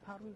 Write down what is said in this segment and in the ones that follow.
Har du?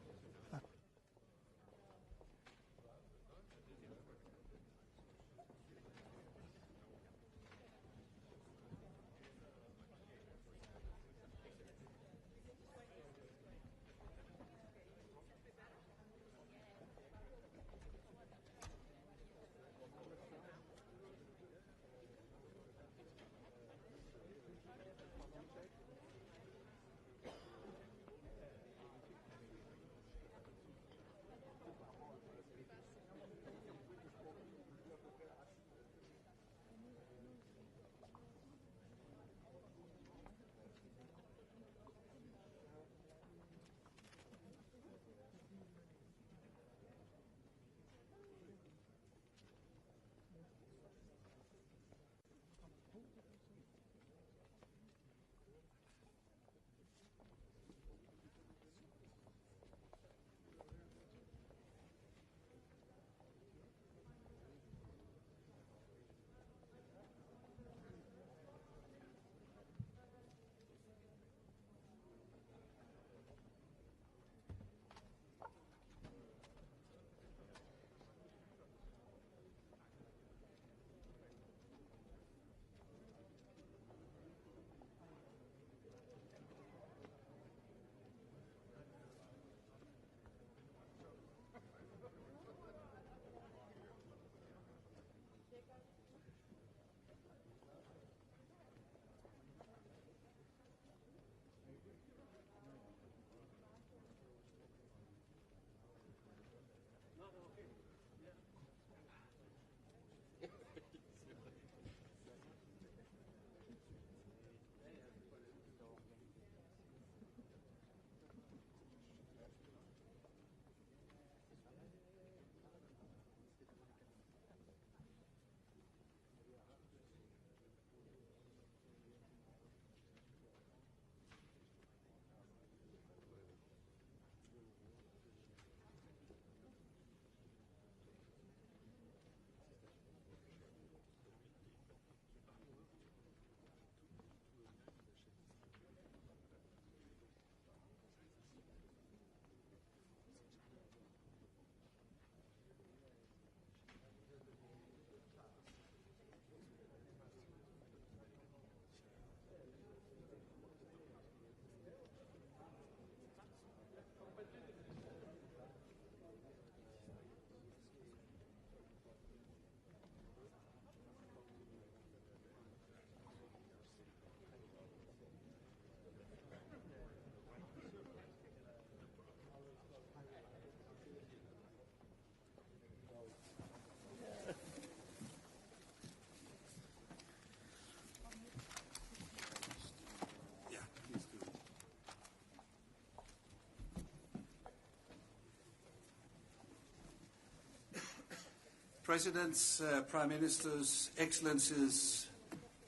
Presidents, Prime Ministers, Excellencies,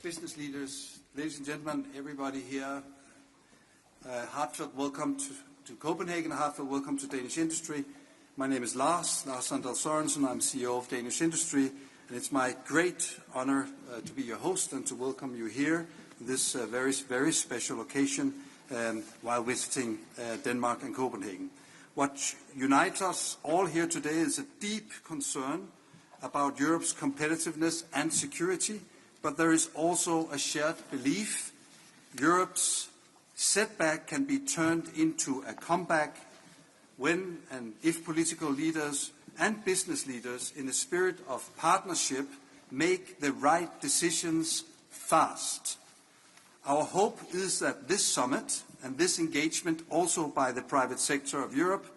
business leaders, ladies and gentlemen, everybody here, heartfelt welcome to Copenhagen, heartfelt welcome to Danish Industry. My name is Lars Sandal Sørensen. I'm CEO of Danish Industry, and it's my great honor to be your host and to welcome you here on this very, very special occasion while visiting Denmark and Copenhagen. What unites us all here today is a deep concern about Europe's competitiveness and security, but there is also a shared belief Europe's setback can be turned into a comeback when and if political leaders and business leaders in a spirit of partnership make the right decisions fast. Our hope is that this summit and this engagement also by the private sector of Europe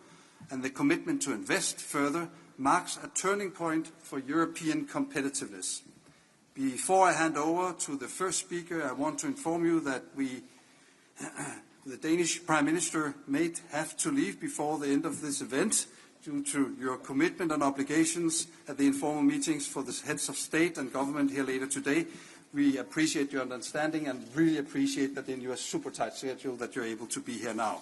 and the commitment to invest further marks a turning point for European competitiveness. Before I hand over to the first speaker, I want to inform you that the Danish Prime Minister may have to leave before the end of this event due to your commitment and obligations at the informal meetings for the heads of state and government here later today. We appreciate your understanding and really appreciate that in your super tight schedule that you're able to be here now.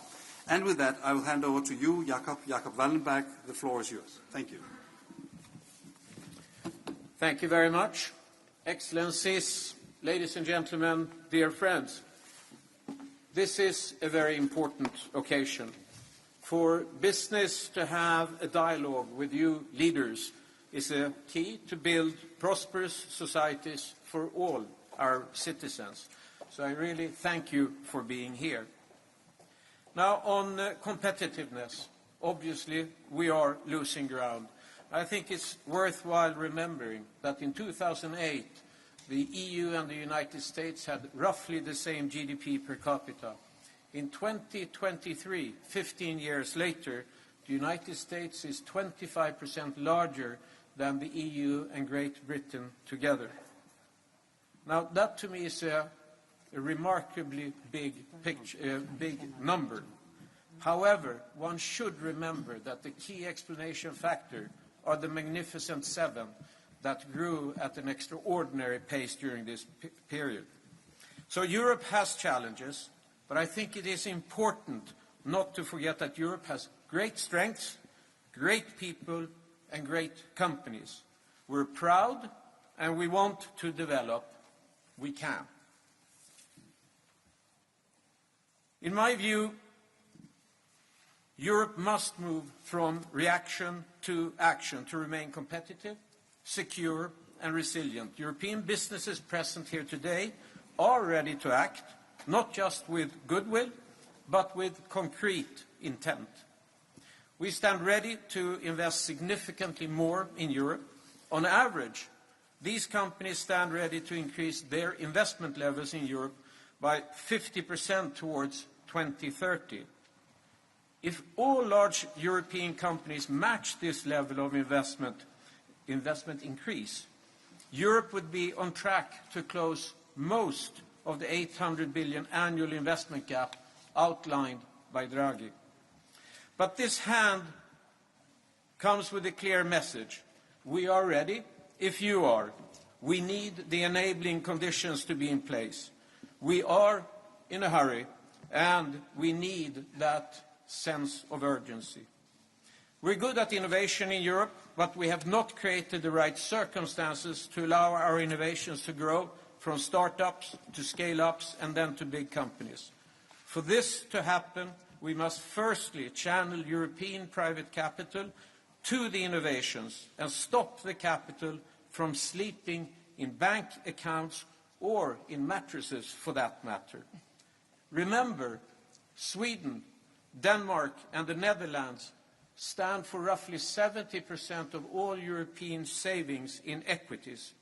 And with that, I will hand over to you, Jakob Wallenberg. The floor is yours. Thank you. Thank you very much. Excellencies, ladies and gentlemen, dear friends. This is a very important occasion. For business to have a dialogue with you leaders is a key to build prosperous societies for all our citizens. So I really thank you for being here. Now, on competitiveness, obviously we are losing ground. I think it's worthwhile remembering that in 2008, the EU and the United States had roughly the same GDP per capita. In 2023, 15 years later, the United States is 25% larger than the EU and Great Britain together. Now, that to me is a remarkably big number. However, one should remember that the key explanation factor are the Magnificent Seven that grew at an extraordinary pace during this period. So Europe has challenges, but I think it is important not to forget that Europe has great strengths, great people, and great companies. We're proud and we want to develop. We can. In my view, Europe must move from reaction to action to remain competitive, secure, and resilient. European businesses present here today are ready to act, not just with goodwill, but with concrete intent. We stand ready to invest significantly more in Europe. On average, these companies stand ready to increase their investment levels in Europe by 50% towards 2030. If all large European companies match this level of investment increase, Europe would be on track to close most of the 800 billion annual investment gap outlined by Draghi. But this hand comes with a clear message. We are ready if you are. We need the enabling conditions to be in place. We are in a hurry, and we need that sense of urgency. We're good at innovation in Europe, but we have not created the right circumstances to allow our innovations to grow from startups to scale-ups and then to big companies. For this to happen, we must firstly channel European private capital to the innovations and stop the capital from sleeping in bank accounts or in mattresses for that matter. Remember, Sweden, Denmark and the Netherlands stand for roughly 70% of all European savings in equities.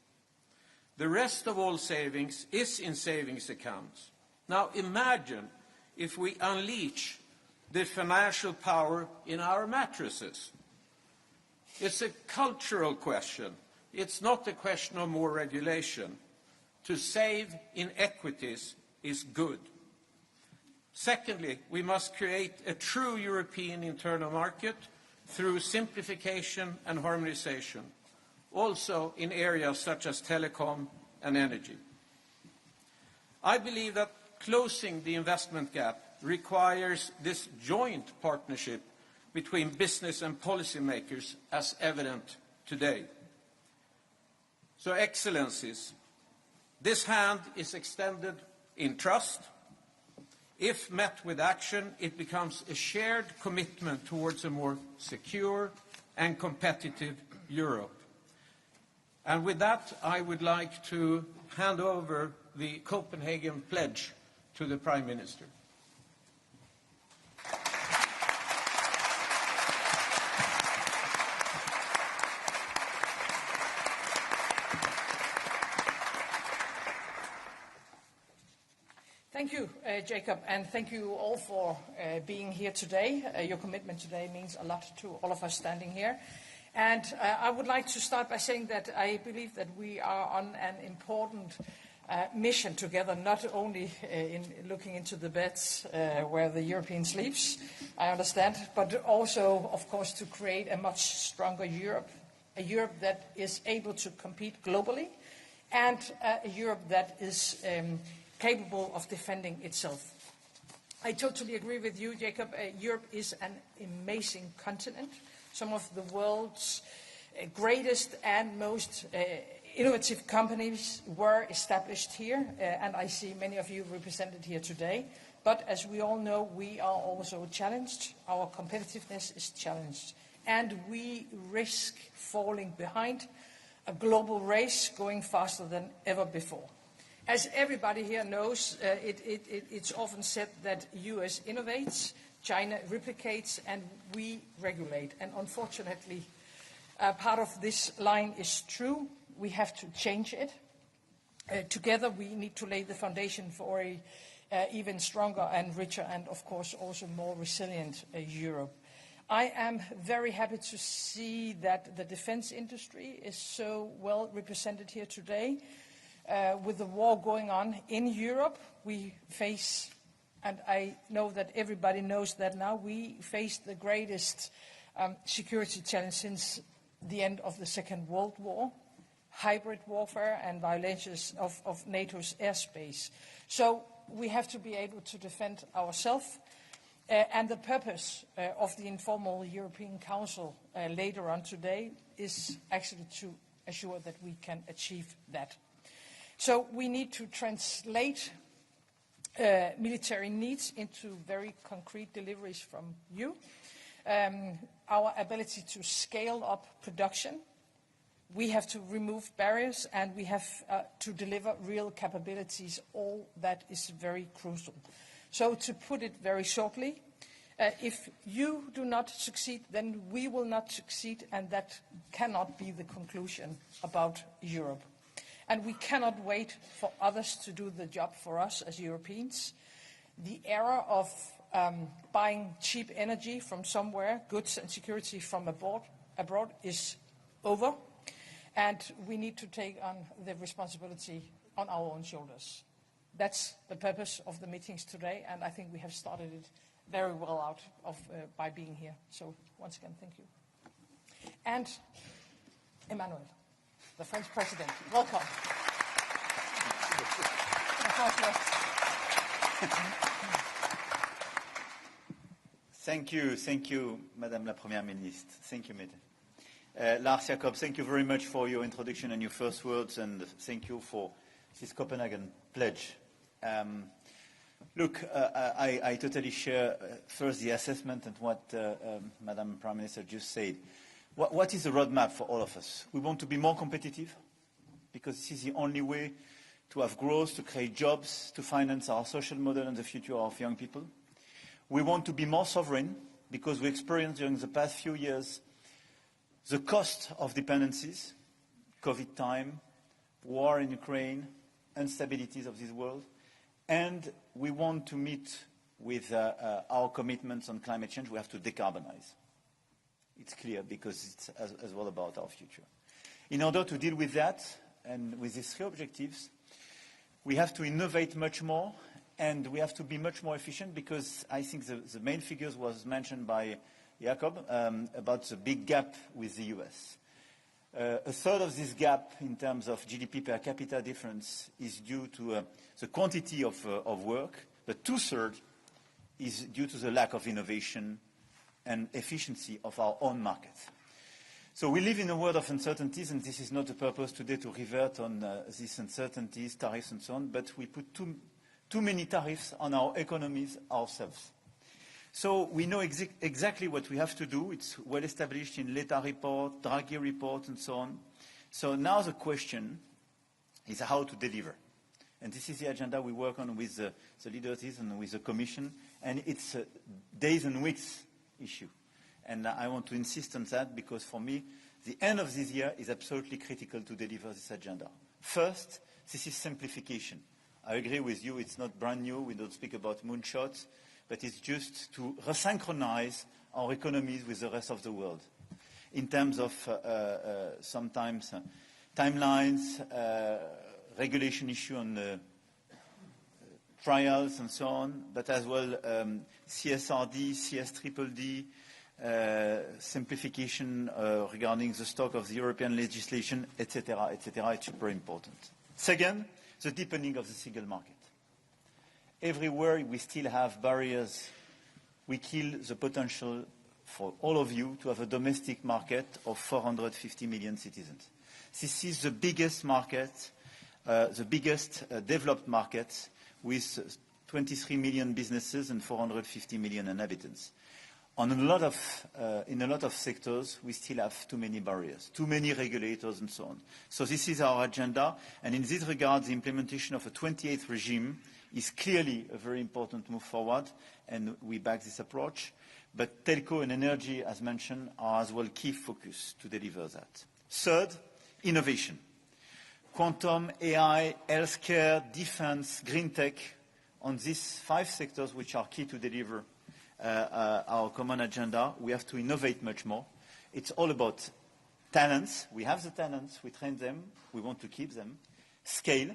The rest of all savings is in savings accounts. Now imagine if we unleash the financial power in our mattresses. It's a cultural question. It's not a question of more regulation. To save in equities is good. Secondly, we must create a true European internal market through simplification and harmonization, also in areas such as telecom and energy. I believe that closing the investment gap requires this joint partnership between business and policymakers as evident today. So, Excellencies, this hand is extended in trust. If met with action, it becomes a shared commitment towards a more secure and competitive Europe. And with that, I would like to hand over the Copenhagen Pledge to the Prime Minister. Thank you, Jacob, and thank you all for being here today. Your commitment today means a lot to all of us standing here. And I would like to start by saying that I believe that we are on an important mission together, not only in looking into the beds where the European sleeps, I understand, but also, of course, to create a much stronger Europe, a Europe that is able to compete globally, and a Europe that is capable of defending itself. I totally agree with you, Jacob. Europe is an amazing continent. Some of the world's greatest and most innovative companies were established here, and I see many of you represented here today. But as we all know, we are also challenged. Our competitiveness is challenged. And we risk falling behind a global race going faster than ever before. As everybody here knows, it's often said that US innovates, China replicates, and we regulate. And unfortunately, part of this line is true. We have to change it. Together, we need to lay the foundation for a even stronger and richer and, of course, also more resilient Europe. I am very happy to see that the defense industry is so well represented here today. With the war going on in Europe, we face, and I know that everybody knows that now, we face the greatest security challenge since the end of the Second World War, hybrid warfare and violations of NATO's airspace. So we have to be able to defend ourselves. And the purpose of the informal European Council later on today is actually to assure that we can achieve that. So we need to translate military needs into very concrete deliveries from you. Our ability to scale up production. We have to remove barriers, and we have to deliver real capabilities. All that is very crucial. So to put it very shortly, if you do not succeed, then we will not succeed, and that cannot be the conclusion about Europe. And we cannot wait for others to do the job for us as Europeans. The era of buying cheap energy from somewhere, goods and security from abroad is over. And we need to take on the responsibility on our own shoulders. That's the purpose of the meetings today, and I think we have started it very well out of by being here. So once again, thank you. And Emmanuel, the French President, welcome. Thank you, Madame la Première Ministre. Thank you, Mette. Lars Jacob, thank you very much for your introduction and your first words, and thank you for this Copenhagen pledge. Look, I totally share first the assessment and what Madam Prime Minister just said. What is the roadmap for all of us? We want to be more competitive because this is the only way to have growth, to create jobs, to finance our social model and the future of young people. We want to be more sovereign because we experienced during the past few years the cost of dependencies, COVID time, war in Ukraine, instabilities of this world. And we want to meet with our commitments on climate change. We have to decarbonize. It's clear because it's as well about our future. In order to deal with that and with these three objectives, we have to innovate much more and we have to be much more efficient because I think the main figures was mentioned by Jacob about the big gap with the US. A third of this gap in terms of GDP per capita difference is due to the quantity of work, but two-thirds is due to the lack of innovation and efficiency of our own market. So we live in a world of uncertainties, and this is not the purpose today to revert on these uncertainties, tariffs and so on, but we put too many tariffs on our economies ourselves. So we know exactly what we have to do. It's well established in Letta report, Draghi report, and so on. So now the question is how to deliver. And this is the agenda we work on with the leaders and with the Commission. And it's a days and weeks issue. And I want to insist on that because for me, the end of this year is absolutely critical to deliver this agenda. First, this is simplification. I agree with you, it's not brand new. We don't speak about moonshots. But it's just to resynchronize our economies with the rest of the world in terms of sometimes timelines, regulation issue on trials and so on, but as well CSRD, CSDDD, simplification regarding the stock of the European legislation, etc., etc. It's super important. Second, the deepening of the single market. Everywhere we still have barriers, we kill the potential for all of you to have a domestic market of 450 million citizens. This is the biggest market, the biggest developed market with 23 million businesses and 450 million inhabitants. In a lot of sectors, we still have too many barriers, too many regulators and so on. So this is our agenda, and in this regard, the implementation of a 28th regime is clearly a very important move forward, and we back this approach. But telco and energy, as mentioned, are as well key focus to deliver that. Third, innovation. Quantum, AI, healthcare, defense, green tech, on these 5 sectors which are key to deliver our common agenda, we have to innovate much more. It's all about talents. We have the talents, we train them, we want to keep them. Scale.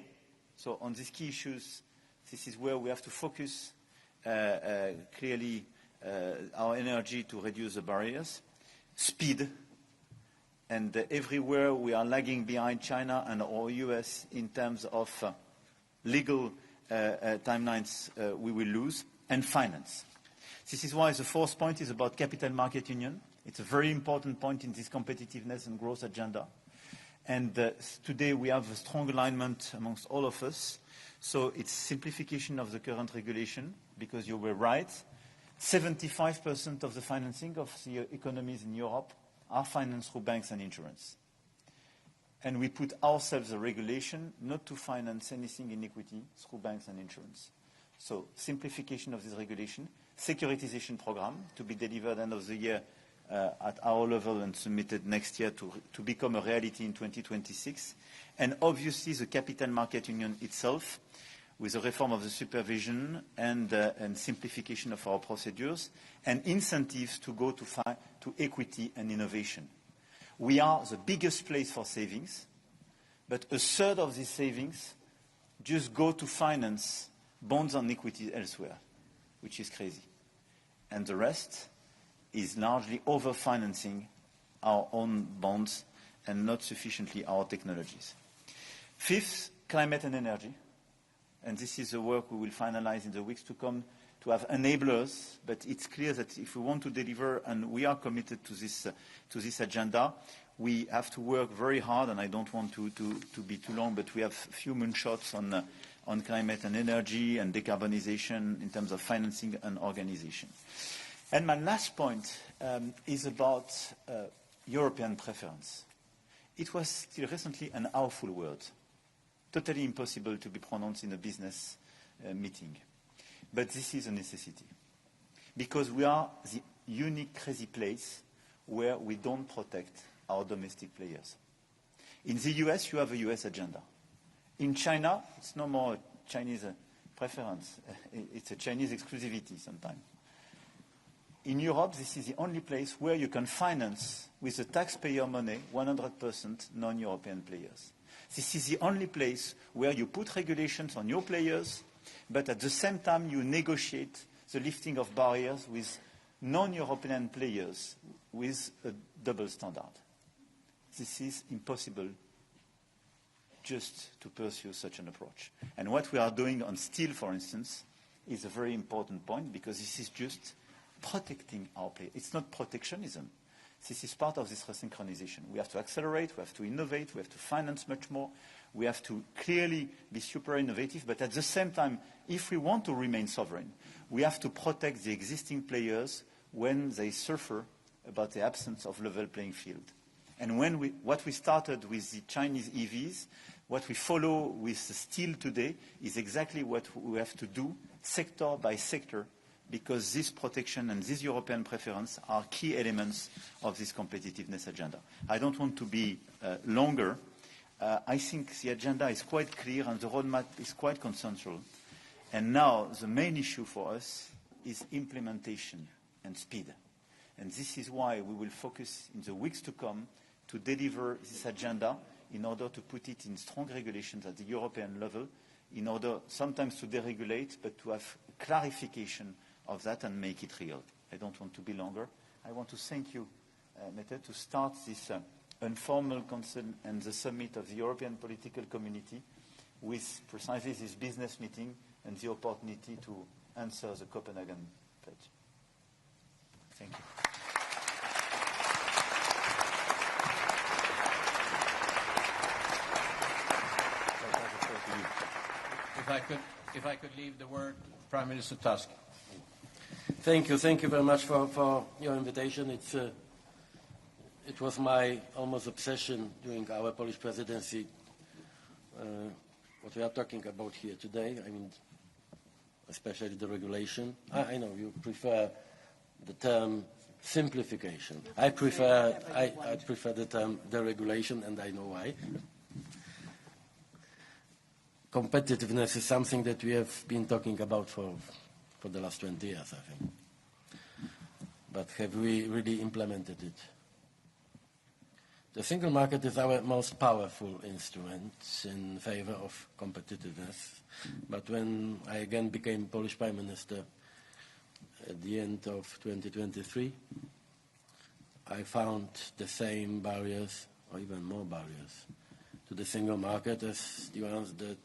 So on these key issues, this is where we have to focus clearly our energy to reduce the barriers. Speed. And everywhere we are lagging behind China and or US in terms of legal timelines, we will lose. And finance. This is why the 4th point is about capital market union. It's a very important point in this competitiveness and growth agenda. And today we have a strong alignment amongst all of us. So it's simplification of the current regulation, because you were right. 75% of the financing of the economies in Europe are financed through banks and insurance. And we put ourselves a regulation not to finance anything in equity through banks and insurance. So simplification of this regulation, securitization program to be delivered end of the year at our level and submitted next year to become a reality in 2026. And obviously the capital market union itself, with the reform of the supervision and simplification of our procedures, and incentives to go to equity and innovation. We are the biggest place for savings, but a third of these savings just go to finance bonds and equity elsewhere, which is crazy. And the rest is largely over-financing our own bonds and not sufficiently our technologies. 5th, climate and energy. And this is the work we will finalize in the weeks to come to have enablers, but it's clear that if we want to deliver, and we are committed to this agenda, we have to work very hard, and I don't want to be too long, but we have a few moonshots on climate and energy and decarbonization in terms of financing and organization. And my last point is about European preference. It was still recently an awful word, totally impossible to be pronounced in a business meeting. But this is a necessity, because we are the unique crazy place where we don't protect our domestic players. In the US, you have a US agenda. In China, it's no more a Chinese preference. It's a Chinese exclusivity sometimes. In Europe, this is the only place where you can finance with the taxpayer money 100% non-European players. This is the only place where you put regulations on your players, but at the same time you negotiate the lifting of barriers with non-European players with a double standard. This is impossible just to pursue such an approach. And what we are doing on steel, for instance, is a very important point, because this is just protecting our players. It's not protectionism. This is part of this resynchronization. We have to accelerate, we have to innovate, we have to finance much more, we have to clearly be super innovative, but at the same time, if we want to remain sovereign, we have to protect the existing players when they suffer about the absence of level playing field. And what we started with the Chinese EVs, what we follow with the steel today is exactly what we have to do sector by sector, because this protection and this European preference are key elements of this competitiveness agenda. I don't want to be longer. I think the agenda is quite clear and the roadmap is quite consensual. And now the main issue for us is implementation and speed. And this is why we will focus in the weeks to come to deliver this agenda in order to put it in strong regulations at the European level, in order sometimes to deregulate, but to have clarification of that and make it real. I don't want to be longer. I want to thank you, Mette, to start this informal council and the summit of the European political community with precisely this business meeting and the opportunity to answer the Copenhagen pledge. Thank you. If I could leave the word Prime Minister Tusk. Thank you very much for your invitation. It was my almost obsession during our Polish presidency, what we are talking about here today. I mean, especially the regulation. I know you prefer the term simplification. I prefer the term deregulation, and I know why. Competitiveness is something that we have been talking about for the last 20 years, I think. But have we really implemented it? The single market is our most powerful instrument in favor of competitiveness. But when I again became Polish Prime Minister at the end of 2023, I found the same barriers, or even more barriers, to the single market as the ones that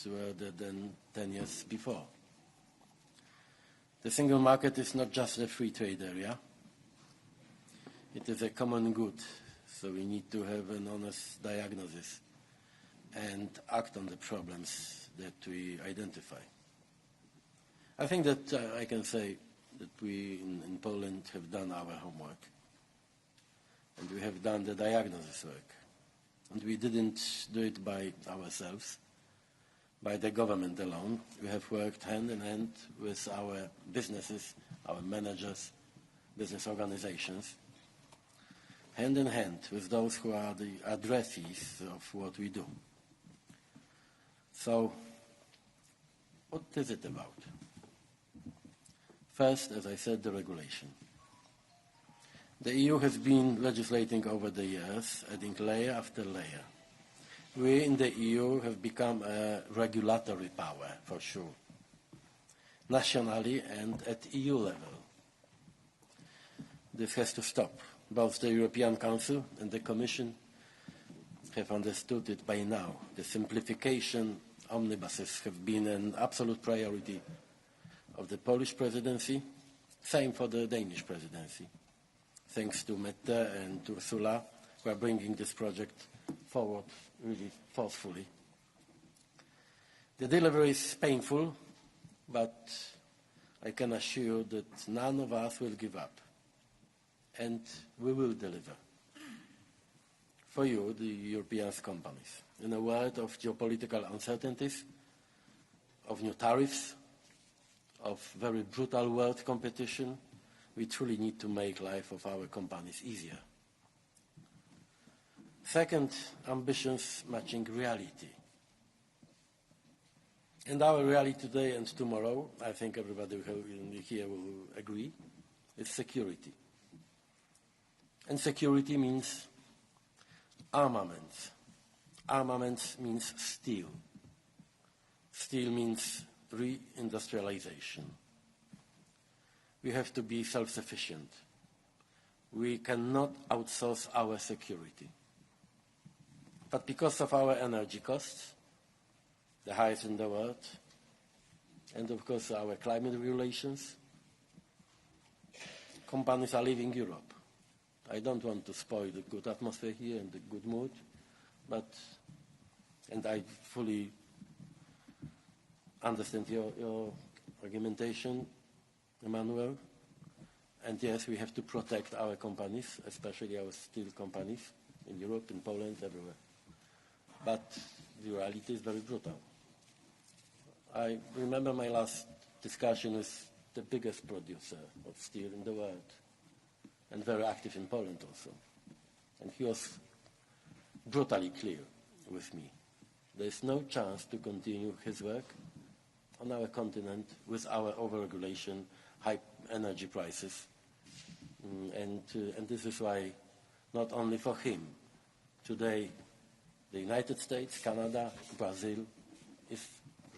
were there than 10 years before. The single market is not just a free trade area. It is a common good, so we need to have an honest diagnosis and act on the problems that we identify. I think that I can say that we in Poland have done our homework, and we have done the diagnosis work. And we didn't do it by ourselves, by the government alone. We have worked hand in hand with our businesses, our managers, business organizations, hand in hand with those who are the addressees of what we do. So, what is it about? First, as I said, the regulation. The EU has been legislating over the years, adding layer after layer. We in the EU have become a regulatory power, for sure, nationally and at EU level. This has to stop. Both the European Council and the Commission have understood it by now. The simplification omnibuses have been an absolute priority of the Polish presidency, same for the Danish presidency, thanks to Mette and Ursula, who are bringing this project forward really forcefully. The delivery is painful, but I can assure you that none of us will give up, and we will deliver. For you, the European companies, in a world of geopolitical uncertainties, of new tariffs, of very brutal world competition, we truly need to make life of our companies easier. Second, ambitions matching reality. And our reality today and tomorrow, I think everybody here will agree, is security. And security means armaments. Armaments means steel. Steel means reindustrialization. We have to be self-sufficient. We cannot outsource our security. But because of our energy costs, the highest in the world, and of course our climate regulations, companies are leaving Europe. I don't want to spoil the good atmosphere here and the good mood, and I fully understand your argumentation, Emmanuel. And yes, we have to protect our companies, especially our steel companies in Europe, in Poland, everywhere. But the reality is very brutal. I remember my last discussion with the biggest producer of steel in the world, and very active in Poland also. And he was brutally clear with me. There is no chance to continue his work on our continent with our overregulation, high energy prices. And this is why, not only for him, today the United States, Canada, Brazil is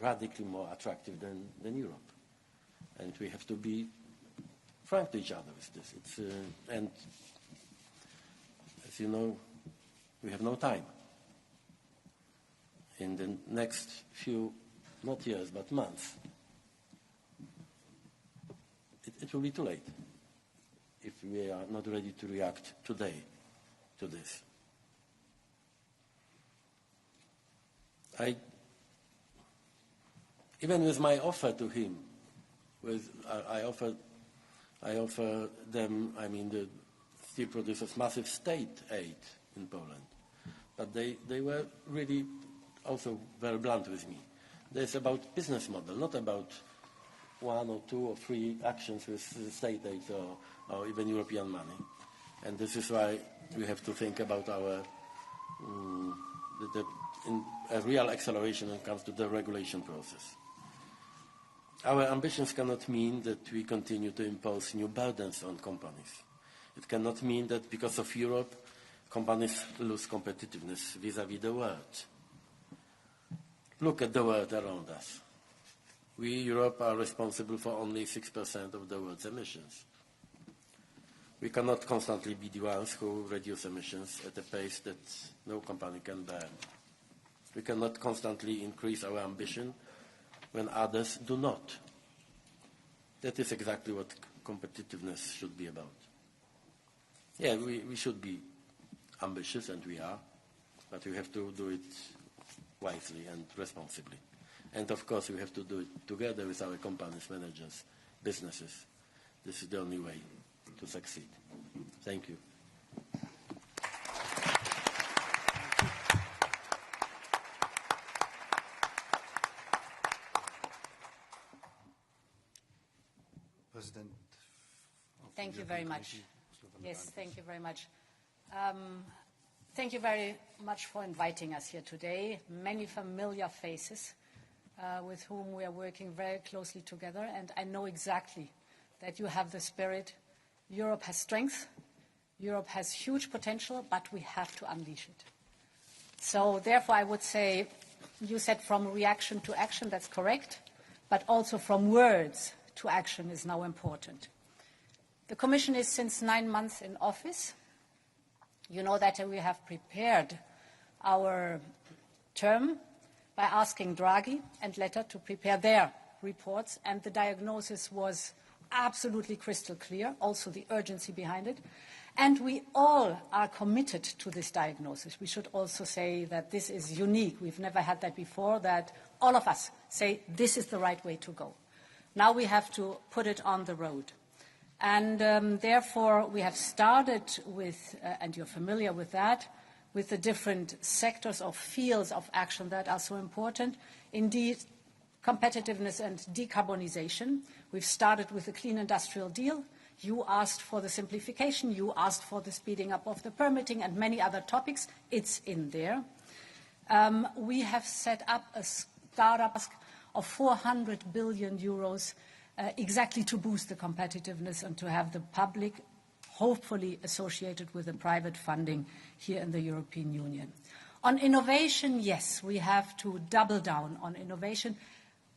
radically more attractive than Europe. And we have to be frank to each other with this. And as you know, we have no time. In the next few, not years, but months, it will be too late if we are not ready to react today to this. Even with my offer to him I offer them, I mean, the steel producers, massive state aid in Poland. But they were really also very blunt with me. It's about business model, not about 1 or 2 or 3 actions with state aid or even European money. And this is why we have to think about our a real acceleration when it comes to the regulation process. Our ambitions cannot mean that we continue to impose new burdens on companies. It cannot mean that because of Europe, companies lose competitiveness vis-à-vis the world. Look at the world around us. We, Europe, are responsible for only 6% of the world's emissions. We cannot constantly be the ones who reduce emissions at a pace that no company can bear. We cannot constantly increase our ambition when others do not. That is exactly what competitiveness should be about. Yeah, we should be ambitious, and we are, but we have to do it wisely and responsibly. And of course, we have to do it together with our companies, managers, businesses. This is the only way to succeed. Thank you. President. Thank you very much. Yes, thank you very much. Thank you very much for inviting us here today. Many familiar faces with whom we are working very closely together, and I know exactly that you have the spirit. Europe has strength, Europe has huge potential, but we have to unleash it. So therefore I would say, you said from reaction to action, that's correct, but also from words to action is now important. The Commission is since 9 months in office. You know that we have prepared our term by asking Draghi and Letta to prepare their reports, and the diagnosis was absolutely crystal clear, also the urgency behind it. And we all are committed to this diagnosis. We should also say that this is unique. We've never had that before, that all of us say this is the right way to go. Now we have to put it on the road. And therefore, we have started with, and you're familiar with that, with the different sectors or fields of action that are so important. Indeed, competitiveness and decarbonization. We've started with the Clean Industrial Deal. You asked for the simplification. You asked for the speeding up of the permitting and many other topics. It's in there. We have set up a startup of 400 billion euros exactly to boost the competitiveness and to have the public hopefully associated with the private funding here in the European Union. On innovation, yes, we have to double down on innovation.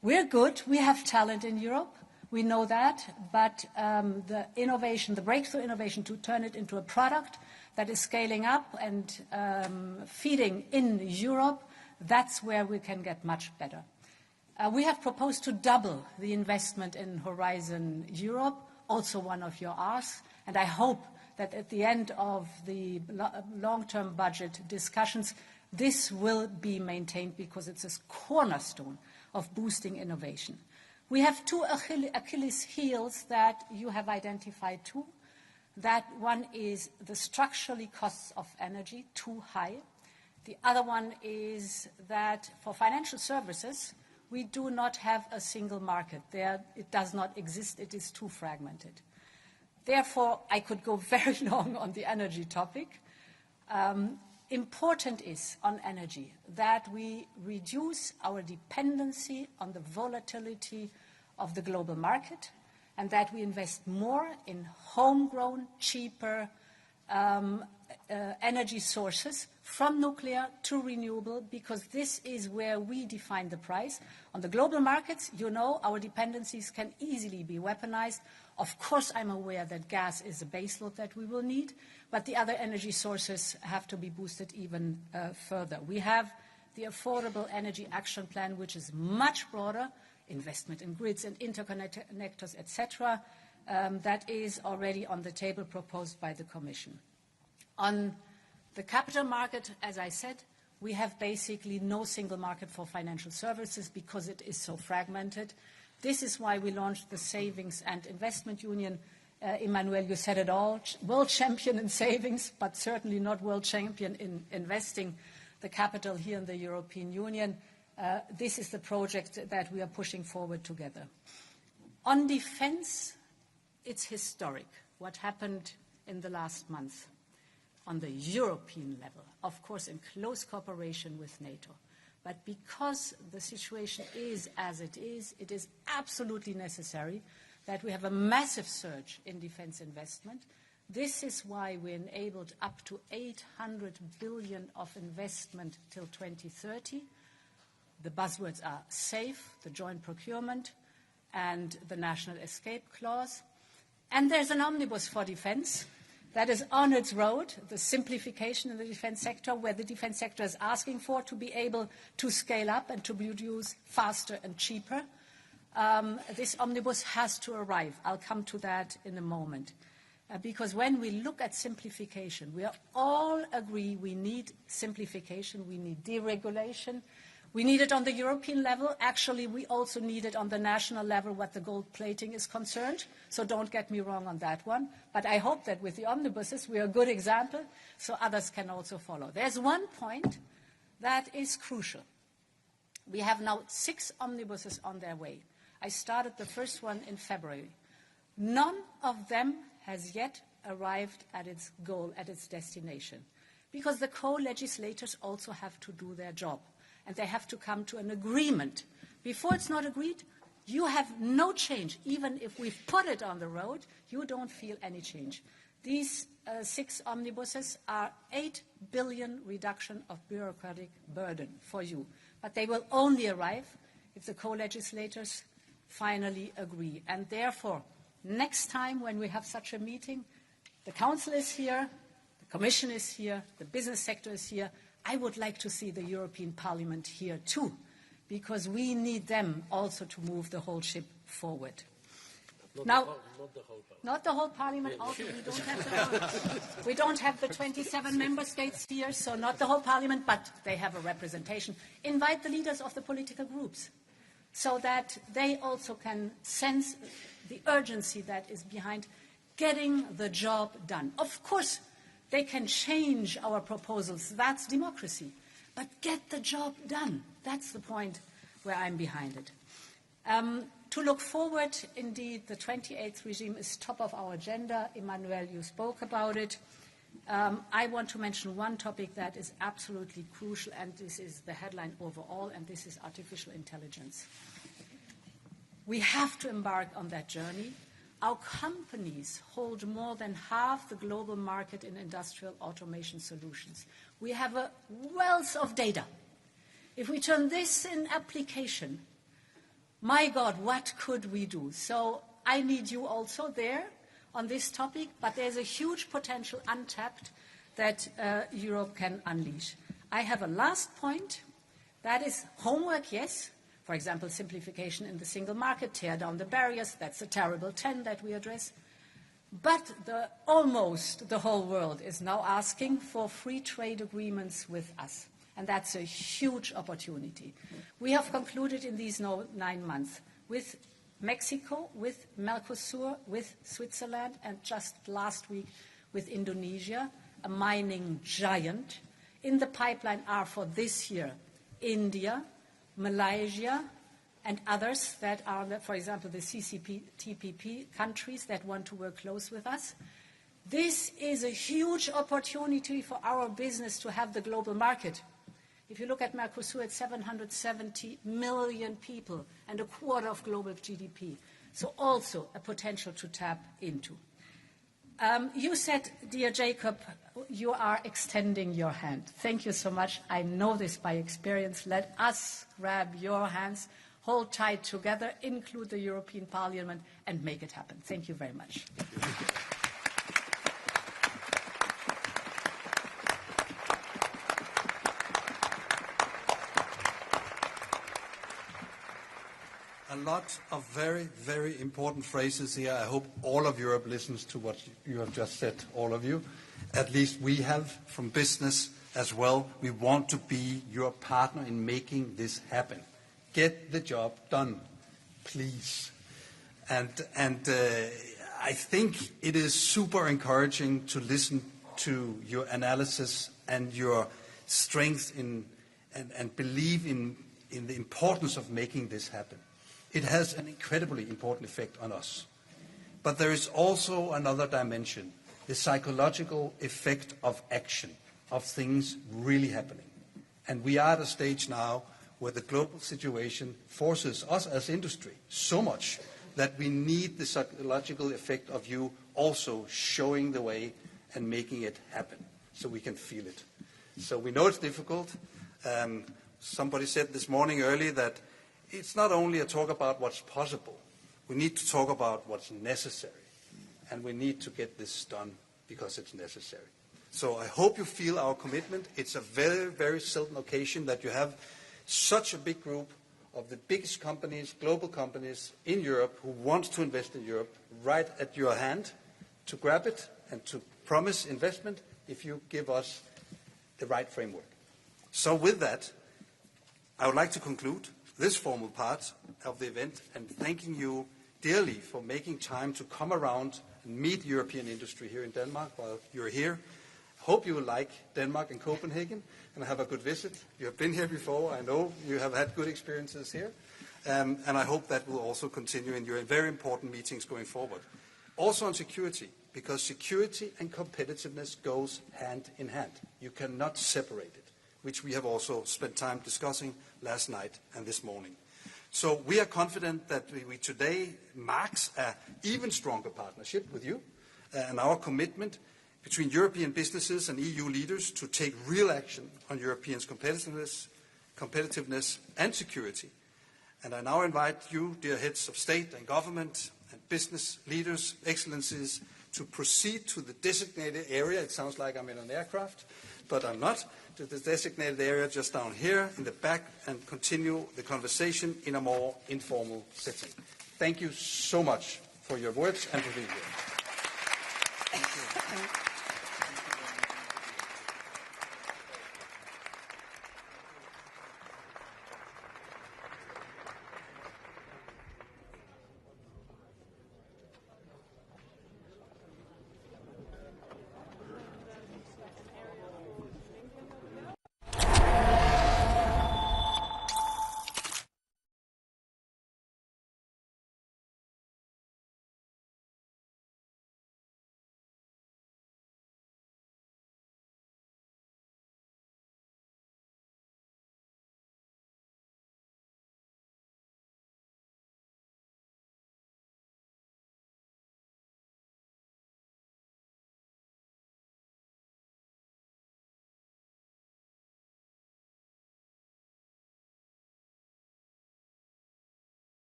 We're good. We have talent in Europe. We know that. But the innovation, the breakthrough innovation, to turn it into a product that is scaling up and feeding in Europe, that's where we can get much better. We have proposed to double the investment in Horizon Europe, also one of your asks, and I hope that at the end of the long-term budget discussions, this will be maintained because it's a cornerstone of boosting innovation. We have 2 Achilles heels that you have identified too. That one is the structurally costs of energy, too high. The other one is that for financial services, we do not have a single market. There, it does not exist. It is too fragmented. Therefore, I could go very long on the energy topic. Important is on energy that we reduce our dependency on the volatility of the global market and that we invest more in homegrown, cheaper energy sources from nuclear to renewable, because this is where we define the price. On the global markets, you know, our dependencies can easily be weaponized. Of course, I'm aware that gas is a baseload that we will need, but the other energy sources have to be boosted even further. We have the Affordable Energy Action Plan, which is much broader, investment in grids and interconnectors, etc. That is already on the table, proposed by the Commission. On the capital market, as I said, we have basically no single market for financial services because it is so fragmented. This is why we launched the Savings and Investment Union. Emmanuel, you said it all, world champion in savings, but certainly not world champion in investing the capital here in the European Union. This is the project that we are pushing forward together. On defense, it's historic, what happened in the last month on the European level, of course in close cooperation with NATO. But because the situation is as it is absolutely necessary that we have a massive surge in defense investment. This is why we enabled up to 800 billion of investment till 2030. The buzzwords are safe, the joint procurement, and the national escape clause. And there's an omnibus for defense that is on its road, the simplification in the defense sector, where the defense sector is asking for to be able to scale up and to produce faster and cheaper. This omnibus has to arrive. I'll come to that in a moment. Because when we look at simplification, we all agree we need simplification, we need deregulation. We need it on the European level. Actually, we also need it on the national level what the gold plating is concerned. So don't get me wrong on that one. But I hope that with the omnibuses, we are a good example, so others can also follow. There's one point that is crucial. We have now 6 omnibuses on their way. I started the first one in February. None of them has yet arrived at its goal, at its destination, because the co-legislators also have to do their job. And they have to come to an agreement. Before it's not agreed, you have no change. Even if we've put it on the road, you don't feel any change. These 6 omnibuses are 8 billion reduction of bureaucratic burden for you. But they will only arrive if the co-legislators finally agree. And therefore, next time when we have such a meeting, the Council is here, the Commission is here, the business sector is here. I would like to see the European Parliament here too, because we need them also to move the whole ship forward. Not the whole Parliament. Also, we don't have the 27 member states here, so not the whole Parliament, but they have a representation. Invite the leaders of the political groups so that they also can sense the urgency that is behind getting the job done. Of course, they can change our proposals. That's democracy. But get the job done. That's the point where I'm behind it. To look forward, indeed, the 28th regime is top of our agenda. Emmanuel, you spoke about it. I want to mention one topic that is absolutely crucial, and this is the headline overall, and this is artificial intelligence. We have to embark on that journey. Our companies hold more than half the global market in industrial automation solutions. We have a wealth of data. If we turn this in application, my God, what could we do? So I need you also there on this topic, but there's a huge potential untapped that Europe can unleash. I have a last point. That is homework, yes. For example, simplification in the single market, tear down the barriers. That's a terrible 10 that we address. But almost the whole world is now asking for free trade agreements with us. And that's a huge opportunity. We have concluded in these 9 months with Mexico, with Mercosur, with Switzerland, and just last week with Indonesia, a mining giant. In the pipeline are for this year India, Malaysia, and others that are, for example, the TPP countries that want to work close with us. This is a huge opportunity for our business to have the global market. If you look at Mercosur, it's 770 million people and a quarter of global GDP. So also a potential to tap into. You said, dear Jacob, you are extending your hand. Thank you so much. I know this by experience. Let us grab your hands, hold tight together, include the European Parliament, and make it happen. Thank you very much. A lot of very, very important phrases here. I hope all of Europe listens to what you have just said, all of you. At least we have from business as well. We want to be your partner in making this happen. Get the job done. please. And I think it is super encouraging to listen to your analysis and your strength and believe in the importance of making this happen. It has an incredibly important effect on us. But there is also another dimension, the psychological effect of action, of things really happening. And we are at a stage now where the global situation forces us as industry so much that we need the psychological effect of you also showing the way and making it happen so we can feel it. So we know it's difficult. Somebody said this morning early that it's not only a talk about what's possible. We need to talk about what's necessary. And we need to get this done because it's necessary. So I hope you feel our commitment. It's a very, very seldom occasion that you have such a big group of the biggest companies, global companies in Europe who want to invest in Europe right at your hand to grab it and to promise investment if you give us the right framework. So with that, I would like to conclude this formal part of the event and thanking you dearly for making time to come around and meet European industry here in Denmark while you're here. Hope you will like Denmark and Copenhagen and have a good visit. You have been here before. I know you have had good experiences here. And I hope that will also continue in your very important meetings going forward. Also on security, because security and competitiveness goes hand in hand. You cannot separate it, which we have also spent time discussing last night and this morning. So we are confident that we today marks an even stronger partnership with you and our commitment between European businesses and EU leaders to take real action on Europeans' competitiveness and security. And I now invite you, dear heads of state and government and business leaders, excellencies, to proceed to the designated area. It sounds like I'm in an aircraft, but I'm not. To the designated area just down here in the back and continue the conversation in a more informal setting. Thank you so much for your words and for being here. Thank you.